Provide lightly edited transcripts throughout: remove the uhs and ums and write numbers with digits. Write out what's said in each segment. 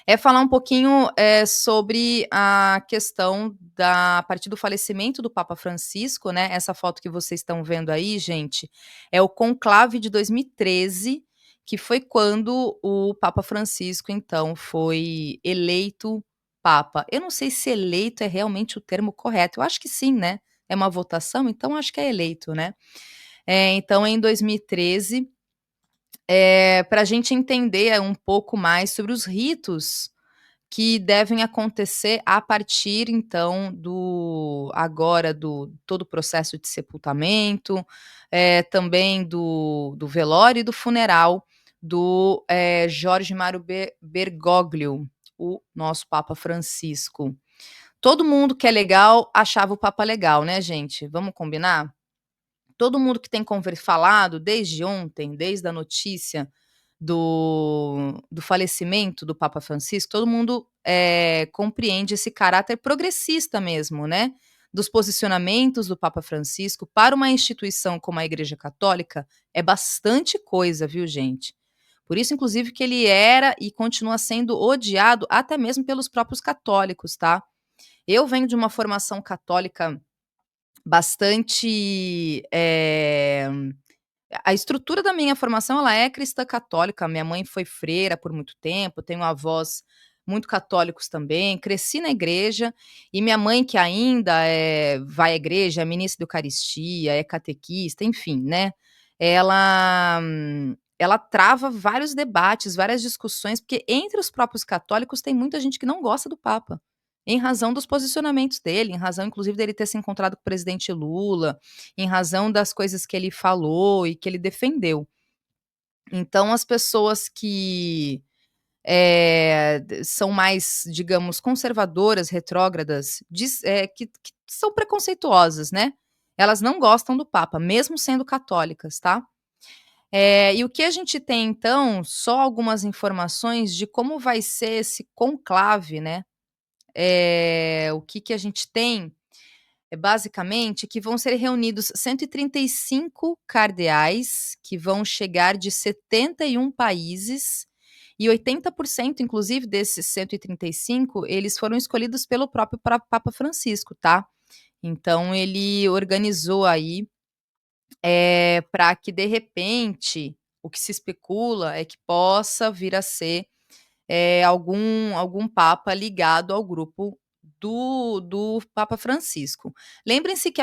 É falar um pouquinho, sobre a questão da a partir do falecimento do Papa Francisco, né, essa foto que vocês estão vendo aí, gente, é o conclave de 2013, que foi quando o Papa Francisco, então, foi eleito papa. Eu não sei se eleito é realmente o termo correto, eu acho que sim, né, é uma votação, então acho que é eleito, né. Então em 2013, pra gente entender um pouco mais sobre os ritos que devem acontecer a partir então do todo o processo de sepultamento, também do velório e do funeral do, Jorge Mário Bergoglio, o nosso Papa Francisco. Todo mundo que é legal achava o Papa legal, né, gente, vamos combinar? Todo mundo que tem falado desde ontem, desde a notícia do falecimento do Papa Francisco, todo mundo, compreende esse caráter progressista mesmo, né, dos posicionamentos do Papa Francisco para uma instituição como a Igreja Católica, é bastante coisa, viu, gente. Por isso, inclusive, que ele era e continua sendo odiado até mesmo pelos próprios católicos, tá. Eu venho de uma formação católica bastante, a estrutura da minha formação, ela é cristã católica, minha mãe foi freira por muito tempo, tenho avós muito católicos também, cresci na igreja, e minha mãe que ainda, vai à igreja, é ministra da eucaristia, é catequista, enfim, né, ela trava vários debates, várias discussões, porque entre os próprios católicos tem muita gente que não gosta do papa, em razão dos posicionamentos dele, em razão inclusive dele ter se encontrado com o presidente Lula, em razão das coisas que ele falou e que ele defendeu. Então as pessoas que, são mais, digamos, conservadoras, retrógradas, que são preconceituosas, né, elas não gostam do papa, mesmo sendo católicas, tá. E o que a gente tem então, só algumas informações de como vai ser esse conclave, né, o que que a gente tem é basicamente que vão ser reunidos 135 cardeais, que vão chegar de 71 países, e 80% inclusive desses 135, eles foram escolhidos pelo próprio Papa Francisco, tá. Então ele organizou aí, pra que de repente, o que se especula é que possa vir a ser, algum papa ligado ao grupo do Papa Francisco. Lembrem-se que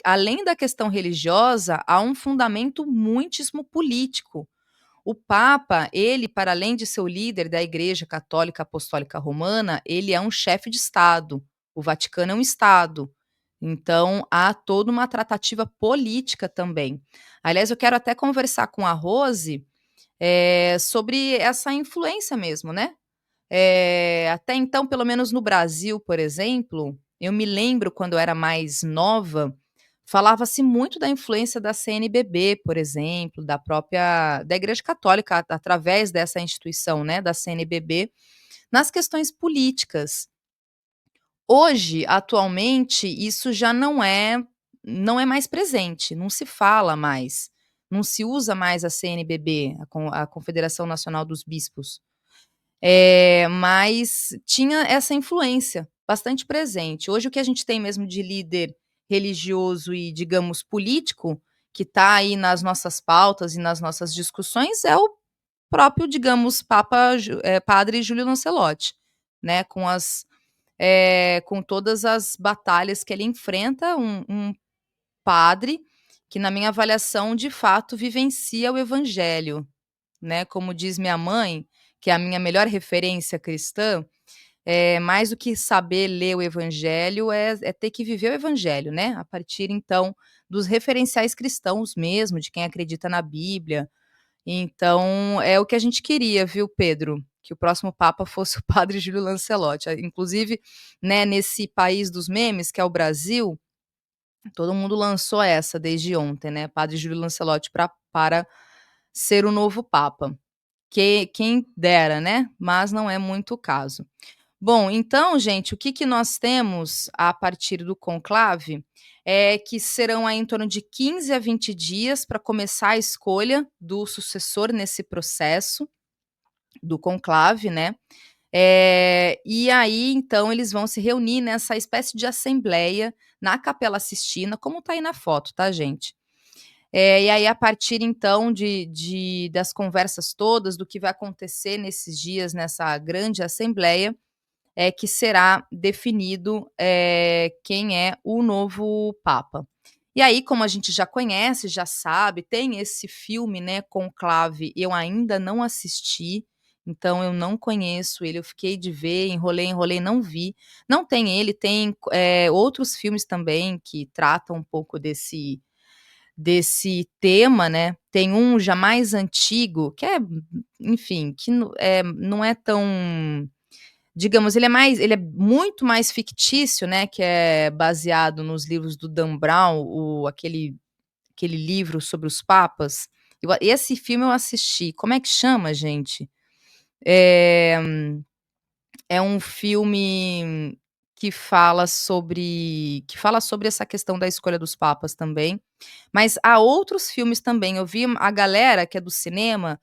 além da questão religiosa, há um fundamento muitíssimo político. O Papa, ele, para além de ser o líder da Igreja Católica Apostólica Romana, ele é um chefe de Estado. O Vaticano é um Estado. Então, há toda uma tratativa política também. Aliás, eu quero até conversar com a Rose, sobre essa influência mesmo, né. Até então, pelo menos no Brasil, por exemplo, eu me lembro quando eu era mais nova, falava-se muito da influência da CNBB, por exemplo, da Igreja Católica, através dessa instituição, né, da CNBB, nas questões políticas. Hoje, atualmente, isso já não é mais presente, não se fala mais, não se usa mais a CNBB, a Confederação Nacional dos Bispos. Mas tinha essa influência bastante presente. Hoje o que a gente tem mesmo de líder religioso e, digamos, político, que está aí nas nossas pautas e nas nossas discussões, é o próprio, digamos, Padre Júlio Lancelotti, né, com todas as batalhas que ele enfrenta, um padre que, na minha avaliação, de fato vivencia o evangelho, né, como diz minha mãe, que é a minha melhor referência cristã, mais do que saber ler o evangelho é ter que viver o evangelho, né, a partir então dos referenciais cristãos mesmo, de quem acredita na Bíblia. Então, é o que a gente queria, viu, Pedro, que o próximo papa fosse o padre Júlio Lancelotti. Inclusive, né, nesse país dos memes, que é o Brasil, todo mundo lançou essa desde ontem, né, padre Júlio Lancelotti para ser o novo papa. Quem dera, né, mas não é muito o caso. Bom, então, gente, o que que nós temos a partir do conclave, é que serão aí em torno de 15 a 20 dias para começar a escolha do sucessor nesse processo do conclave, né. E aí, então, eles vão se reunir nessa espécie de assembleia na Capela Sistina, como tá aí na foto, tá, gente? E aí, a partir então das conversas todas, do que vai acontecer nesses dias, nessa grande assembleia, é que será definido, quem é o novo papa. E aí, como a gente já conhece, já sabe, tem esse filme, né, Conclave, eu ainda não assisti, então eu não conheço ele, eu fiquei de ver, enrolei, enrolei, não vi. Não tem ele, tem, outros filmes também que tratam um pouco desse tema, né. Tem um já mais antigo, que é, enfim, que não é tão, digamos, ele é muito mais fictício, né, que é baseado nos livros do Dan Brown, aquele livro sobre os papas. Esse filme eu assisti. Como é que chama, gente? É é um filme que fala sobre essa questão da escolha dos papas também, mas há outros filmes também. Eu vi a galera que é do cinema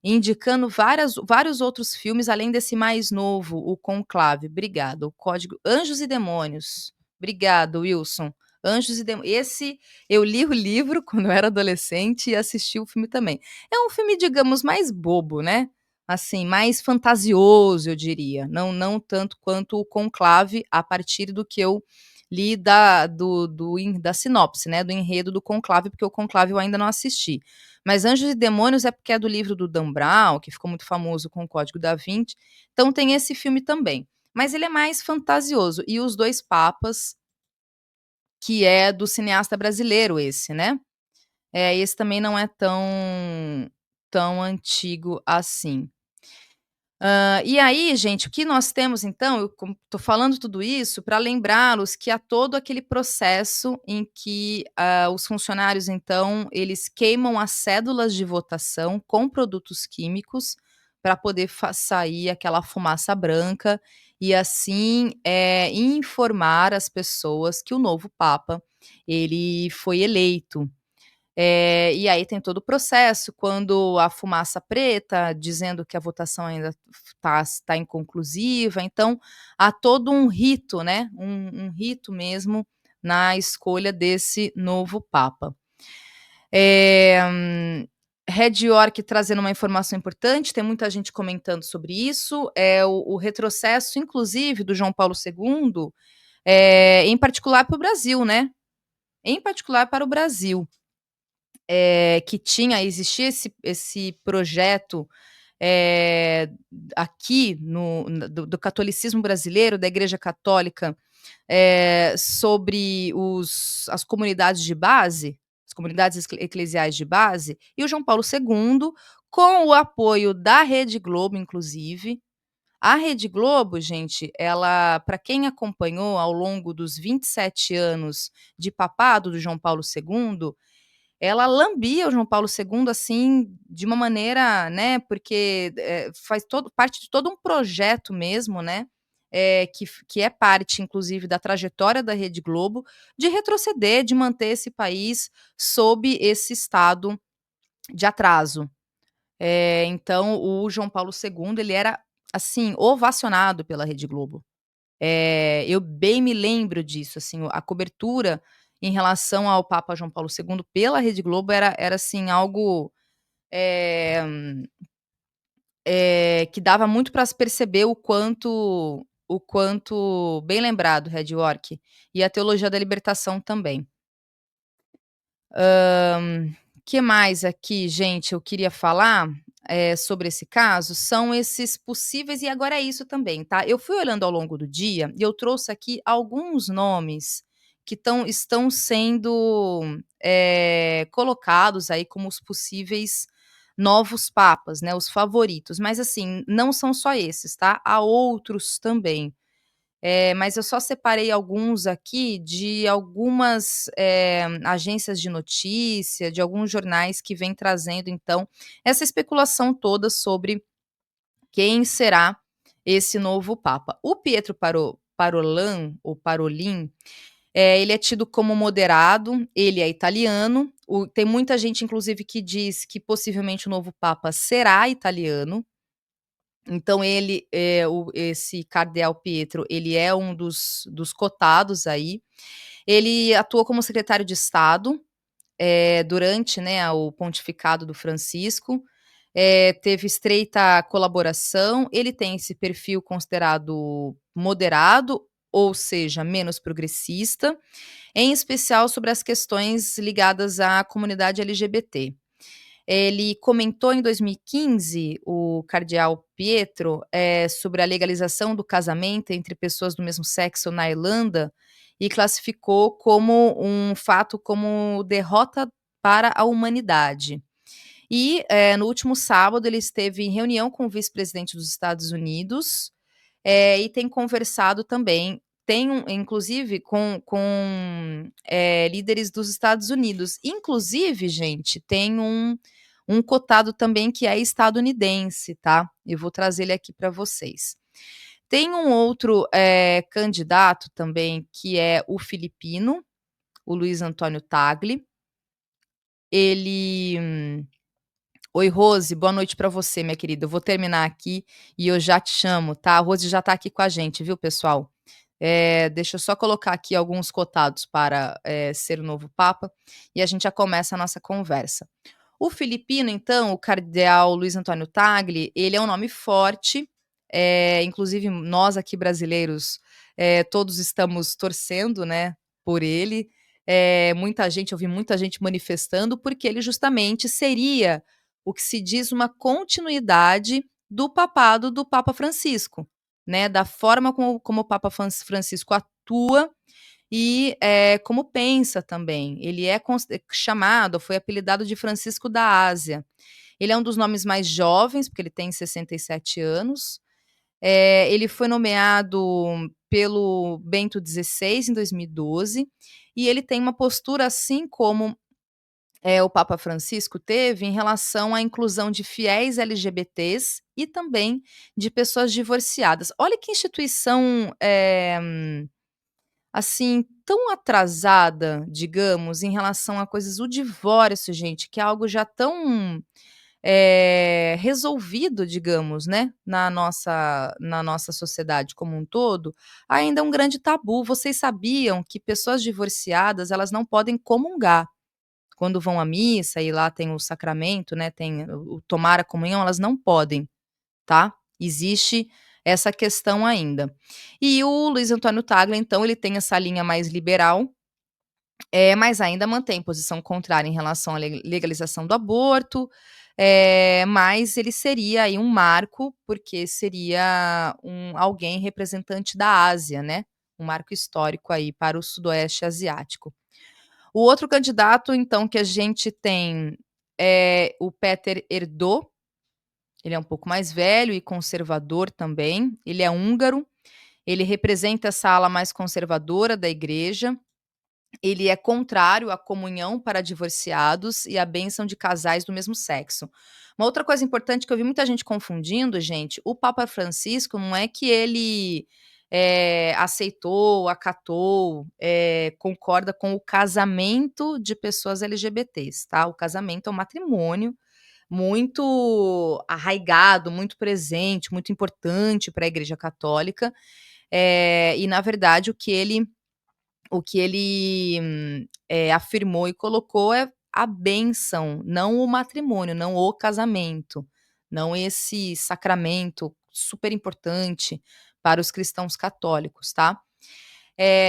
indicando vários outros filmes, além desse mais novo, o Conclave. Obrigada. O Código Anjos e Demônios. Obrigado, Wilson. Anjos e Demônios. Esse eu li o livro quando eu era adolescente e assisti o filme também. É um filme, digamos, mais bobo, né? Assim, mais fantasioso, eu diria. Não tanto quanto o Conclave, a partir do que eu li da sinopse, né? Do enredo do Conclave, porque o Conclave eu ainda não assisti. Mas Anjos e Demônios é porque é do livro do Dan Brown, que ficou muito famoso com o Código da Vinci, então tem esse filme também. Mas ele é mais fantasioso. E Os Dois Papas, que é do cineasta brasileiro esse, né. Esse também não é tão antigo assim. E aí, gente, o que nós temos então, eu tô falando tudo isso para lembrá-los que há todo aquele processo em que, os funcionários, então, eles queimam as cédulas de votação com produtos químicos para poder sair aquela fumaça branca e assim, informar as pessoas que o novo papa, ele foi eleito. E aí tem todo o processo, quando a fumaça preta, dizendo que a votação ainda está inconclusiva, então há todo um rito, né, um rito mesmo na escolha desse novo papa. Red York trazendo uma informação importante, tem muita gente comentando sobre isso, é o retrocesso inclusive do João Paulo II, em particular para o Brasil, né, em particular para o Brasil. Que existia esse projeto, eh, aqui do catolicismo brasileiro, da Igreja Católica, sobre as comunidades de base, as comunidades eclesiais de base, e o João Paulo II, com o apoio da Rede Globo, inclusive. A Rede Globo, gente, ela, para quem acompanhou ao longo dos 27 anos de papado do João Paulo II, ela lambia o João Paulo II, assim, de uma maneira, né, porque, faz parte de todo um projeto mesmo, né, que é parte, inclusive, da trajetória da Rede Globo, de retroceder, de manter esse país sob esse estado de atraso. Então o João Paulo II, ele era, assim, ovacionado pela Rede Globo. Eu bem me lembro disso, assim, a cobertura em relação ao Papa João Paulo II pela Rede Globo era assim, algo, eh que dava muito para se perceber o quanto bem lembrado, Red York, e a teologia da libertação também. Que mais aqui, gente, eu queria falar, sobre esse caso, são esses possíveis, e agora é isso também, tá. Eu fui olhando ao longo do dia e eu trouxe aqui alguns nomes que estão sendo, colocados aí como os possíveis novos papas, né, os favoritos, mas assim, não são só esses, tá, há outros também. Mas eu só separei alguns aqui de algumas, agências de notícia, de alguns jornais que vêm trazendo, então, essa especulação toda sobre quem será esse novo papa. O Pietro Parolin ou Parolin, ele é tido como moderado, ele é italiano, tem muita gente inclusive que diz que possivelmente o novo papa será italiano. Então ele, esse cardeal Pietro, ele é um dos cotados aí. Ele atuou como secretário de Estado, durante, né, o pontificado do Francisco, teve estreita colaboração, ele tem esse perfil considerado moderado, ou seja, menos progressista, em especial sobre as questões ligadas à comunidade LGBT. Ele comentou em 2015, o cardeal Pietro, sobre a legalização do casamento entre pessoas do mesmo sexo na Irlanda e classificou como um fato como derrota para a humanidade. E, no último sábado, ele esteve em reunião com o vice-presidente dos Estados Unidos, e tem conversado também, inclusive com líderes dos Estados Unidos. Inclusive, gente, tem um cotado também que é estadunidense, tá? Eu vou trazer ele aqui para vocês. Tem um outro candidato também, que é o filipino, o Luiz Antônio Tagle. Ele Oi, Rose, boa noite para você, minha querida. Eu vou terminar aqui e eu já te chamo, tá? A Rose já tá aqui com a gente, viu, pessoal? Deixa eu só colocar aqui alguns cotados para ser o novo Papa e a gente já começa a nossa conversa. O filipino, então, o cardeal Luiz Antônio Tagle, ele é um nome forte, inclusive nós aqui brasileiros, todos estamos torcendo, né, por ele. Eu vi muita gente manifestando, porque ele justamente seria o que se diz uma continuidade do papado do Papa Francisco, né, da forma como o Papa Francisco atua e como pensa também. Ele é chamado, foi apelidado de Francisco da Ásia. Ele é um dos nomes mais jovens, porque ele tem 67 anos. Ele foi nomeado pelo Bento XVI em 2012, e ele tem uma postura, assim como o Papa Francisco teve, em relação à inclusão de fiéis LGBTs e também de pessoas divorciadas. Olha que instituição, assim, tão atrasada, digamos, em relação a coisas. O divórcio, gente, que é algo já tão resolvido, digamos, né, na nossa sociedade como um todo, ainda é um grande tabu. Vocês sabiam que pessoas divorciadas, elas não podem comungar? Quando vão à missa e lá tem o sacramento, né, tem o tomar a comunhão, elas não podem, tá? Existe essa questão ainda. E o Luiz Antônio Tagle, então, ele tem essa linha mais liberal, mas ainda mantém posição contrária em relação à legalização do aborto, mas ele seria aí um marco, porque seria alguém representante da Ásia, né, um marco histórico aí para o sudoeste asiático. O outro candidato, então, que a gente tem é o Péter Erdő. Ele é um pouco mais velho e conservador também. Ele é húngaro, ele representa essa ala mais conservadora da igreja. Ele é contrário à comunhão para divorciados e à bênção de casais do mesmo sexo. Uma outra coisa importante que eu vi muita gente confundindo, gente, o Papa Francisco não é que ele aceitou, acatou, concorda com o casamento de pessoas LGBTs, tá? O casamento é um matrimônio muito arraigado, muito presente, muito importante para a Igreja Católica, e na verdade o que ele afirmou e colocou é a bênção, não o matrimônio, não o casamento, não esse sacramento super importante para os cristãos católicos, tá?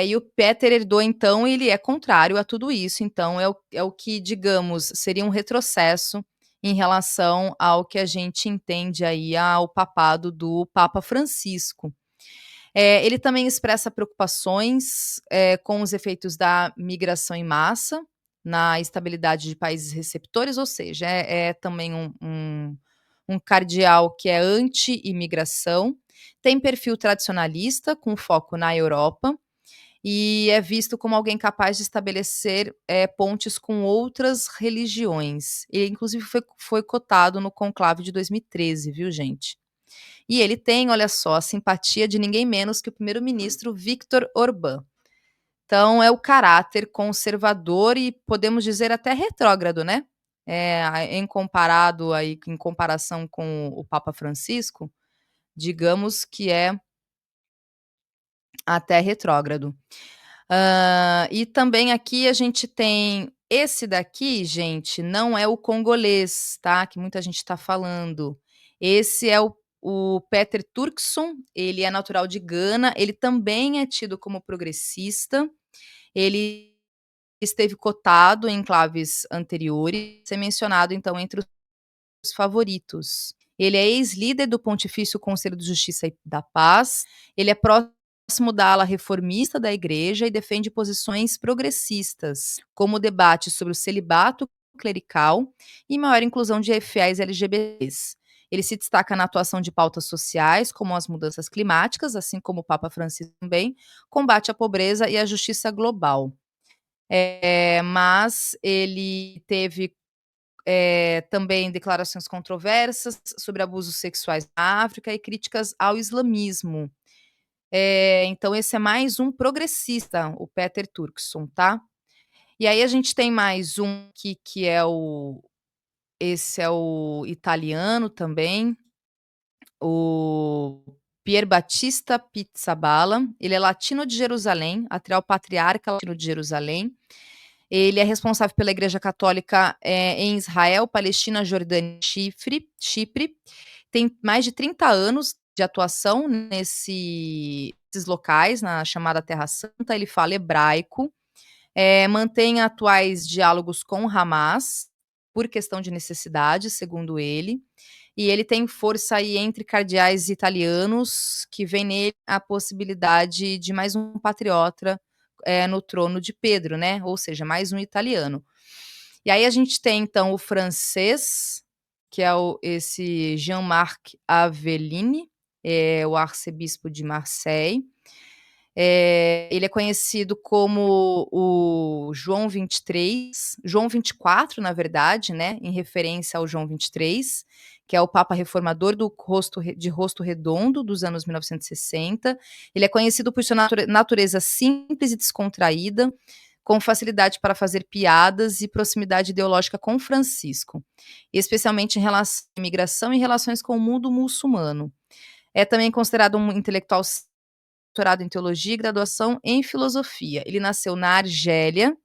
E o Péter Erdő, então, ele é contrário a tudo isso, então é o que, digamos, seria um retrocesso em relação ao que a gente entende aí ao papado do Papa Francisco. Ele também expressa preocupações, com os efeitos da migração em massa na estabilidade de países receptores, ou seja, é também um cardeal que é anti-imigração, tem perfil tradicionalista, com foco na Europa, e é visto como alguém capaz de estabelecer pontes com outras religiões. Ele, inclusive, foi cotado no conclave de 2013, viu, gente? E ele tem, olha só, a simpatia de ninguém menos que o primeiro-ministro Viktor Orbán. Então, é o caráter conservador e, podemos dizer, até retrógrado, né? Em comparação com o Papa Francisco, digamos que é até retrógrado. E também aqui a gente tem esse daqui, gente, não é o congolês, tá, que muita gente está falando. Esse é o Peter Turkson, ele é natural de Gana, ele também é tido como progressista, ele esteve cotado em enclaves anteriores, ser mencionado então entre os favoritos. Ele é ex-líder do Pontifício Conselho de Justiça e da Paz, ele é próximo da ala reformista da igreja e defende posições progressistas, como o debate sobre o celibato clerical e maior inclusão de fiéis LGBTs. Ele se destaca na atuação de pautas sociais, como as mudanças climáticas, assim como o Papa Francisco também, combate à pobreza e à justiça global. Mas ele teve também declarações controversas sobre abusos sexuais na África e críticas ao islamismo. Então esse é mais um progressista, o Peter Turkson, tá? E aí a gente tem mais um que é esse é o italiano também, o Pier Battista Pizzaballa, ele é latino de Jerusalém, atual patriarca latino de Jerusalém. Ele é responsável pela Igreja Católica em Israel, Palestina, Jordânia e Chipre. Tem mais de 30 anos de atuação nesses locais, na chamada Terra Santa. Ele fala hebraico, mantém atuais diálogos com Hamas, por questão de necessidade, segundo ele. E ele tem força aí entre cardeais italianos, que vê nele a possibilidade de mais um patriota no trono de Pedro, né? Ou seja, mais um italiano. E aí a gente tem, então, o francês, que é esse Jean-Marc Avellini, o arcebispo de Marseille. Ele é conhecido como o João 23, João 24, na verdade, né, em referência ao João 23, que é o Papa reformador de rosto redondo dos anos 1960. Ele é conhecido por sua natureza simples e descontraída, com facilidade para fazer piadas e proximidade ideológica com Francisco, especialmente em relação à imigração e relações com o mundo muçulmano. É também considerado um intelectual doutorado em teologia e graduação em filosofia. Ele nasceu na Argélia,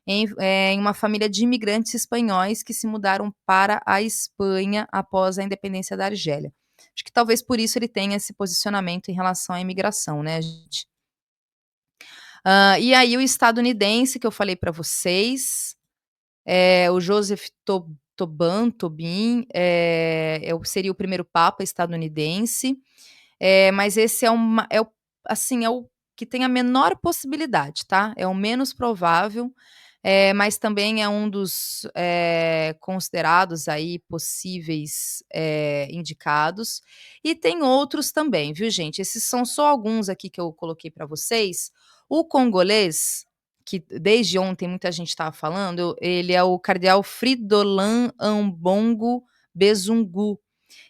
em uma família de imigrantes espanhóis que se mudaram para a Espanha após a independência da Argélia. Acho que talvez por isso ele tenha esse posicionamento em relação à imigração, né, gente? E aí o estadunidense que eu falei para vocês, o Joseph Tobin, seria o primeiro papa estadunidense. Mas esse é o que tem a menor possibilidade, tá? É o menos provável, mas também é um dos considerados aí possíveis indicados. E tem outros também, viu, gente? Esses são só alguns aqui que eu coloquei para vocês. O congolês, que desde ontem muita gente estava falando, ele é o cardeal Fridolin Ambongo Bezungu.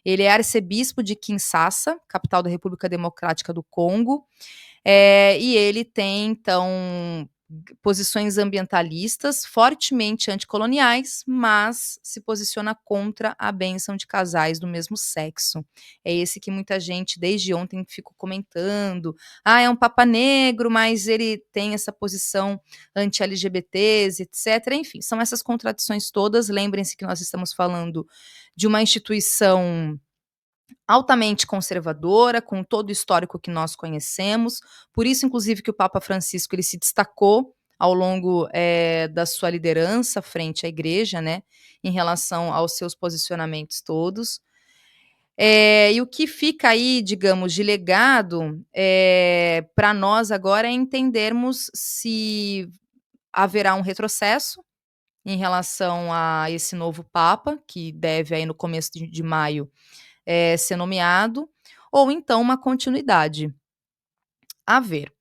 Ele é arcebispo de Kinshasa, capital da República Democrática do Congo, e ele tem, então, posições ambientalistas fortemente anticoloniais, mas se posiciona contra a bênção de casais do mesmo sexo. É esse que muita gente, desde ontem, ficou comentando. É um papa negro, mas ele tem essa posição anti-LGBTs, etc. Enfim, são essas contradições todas. Lembrem-se que nós estamos falando de uma instituição altamente conservadora, com todo o histórico que nós conhecemos. Por isso, inclusive, que o Papa Francisco ele se destacou ao longo da sua liderança frente à igreja, né, em relação aos seus posicionamentos todos. E o que fica aí, digamos, de legado para nós agora é entendermos se haverá um retrocesso em relação a esse novo Papa, que deve aí no começo de maio ser nomeado, ou então uma continuidade. A ver.